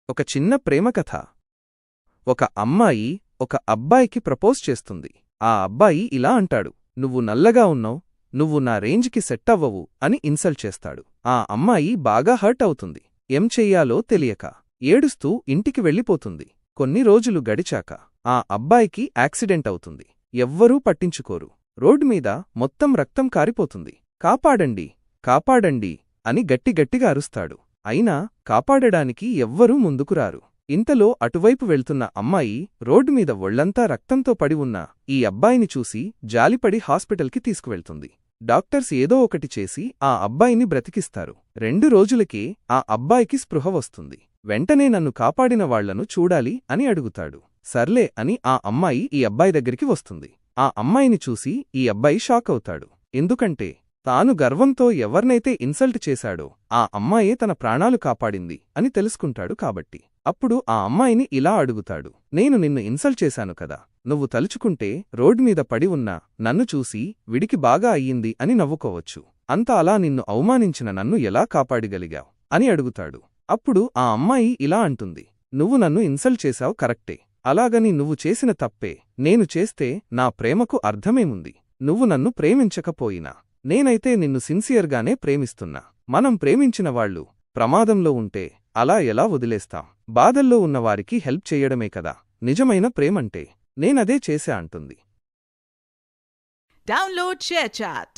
ఒక చిన్న ప్రేమ కథ. ఒక అమ్మాయి ఒక అబ్బాయికి ప్రపోజ్ చేస్తుంది. ఆ అబ్బాయి ఇలా అంటాడు, నువ్వు నల్లగా ఉన్నావ్, నువ్వు నా రేంజ్కి సెట్ అవ్వవు అని ఇన్సల్ట్ చేస్తాడు. ఆ అమ్మాయి బాగా హర్ట్ అవుతుంది. ఏం చెయ్యాలో తెలియక ఏడుస్తూ ఇంటికి వెళ్ళిపోతుంది. కొన్ని రోజులు గడిచాక ఆ అబ్బాయికి యాక్సిడెంట్ అవుతుంది. ఎవ్వరూ పట్టించుకోరు. రోడ్డుమీద మొత్తం రక్తం కారిపోతుంది. కాపాడండి, కాపాడండి అని గట్టిగట్టిగా అరుస్తాడు. అయినా కాపాడడానికి ఎవ్వరూ ముందుకురారు. ఇంతలో అటువైపు వెళ్తున్న అమ్మాయి రోడ్డుమీద ఒళ్లంతా రక్తంతో పడి ఉన్న ఈ అబ్బాయిని చూసి జాలిపడి హాస్పిటల్కి తీసుకువెళ్తుంది. డాక్టర్స్ ఏదో ఒకటి చేసి ఆ అబ్బాయిని బ్రతికిస్తారు. 2 రోజులకే ఆ అబ్బాయికి స్పృహ వస్తుంది. వెంటనే నన్ను కాపాడిన వాళ్లను చూడాలి అని అడుగుతాడు. సర్లే అని ఆ అమ్మాయి ఈ అబ్బాయి దగ్గరికి వస్తుంది. ఆ అమ్మాయిని చూసి ఈ అబ్బాయి షాక్ అవుతాడు. ఎందుకంటే తాను గర్వంతో ఎవర్నైతే ఇన్సల్ట్ చేశాడో ఆ అమ్మాయే తన ప్రాణాలు కాపాడింది అని తెలుసుకుంటాడు. కాబట్టి అప్పుడు ఆ అమ్మాయిని ఇలా అడుగుతాడు, నేను నిన్ను ఇన్సల్ట్ చేశాను కదా, నువ్వు తలుచుకుంటే రోడ్డుమీద పడి ఉన్న నన్ను చూసి విడికి బాగా అయ్యింది అని నవ్వుకోవచ్చు. అంత అలా నిన్ను అవమానించిన నన్ను ఎలా కాపాడగలిగావ్ అని అడుగుతాడు. అప్పుడు ఆ అమ్మాయి ఇలా అంటుంది, నువ్వు నన్ను ఇన్సల్ట్ చేశావు కరెక్టే, అలాగని నువ్వు చేసిన తప్పే నేను చేస్తే నా ప్రేమకు అర్థమేముంది? నువ్వు నన్ను ప్రేమించకపోయినా నేనైతే నిన్ను సిన్సియర్గానే ప్రేమిస్తున్నా. మనం ప్రేమించిన వాళ్ళు ప్రమాదంలో ఉంటే అలా ఎలా వదిలేస్తాం? బాధల్లో ఉన్నవారికి హెల్ప్ చెయ్యడమే కదా నిజమైన ప్రేమంటే. నేనదే చేశా అంటుంది. Download ShareChat.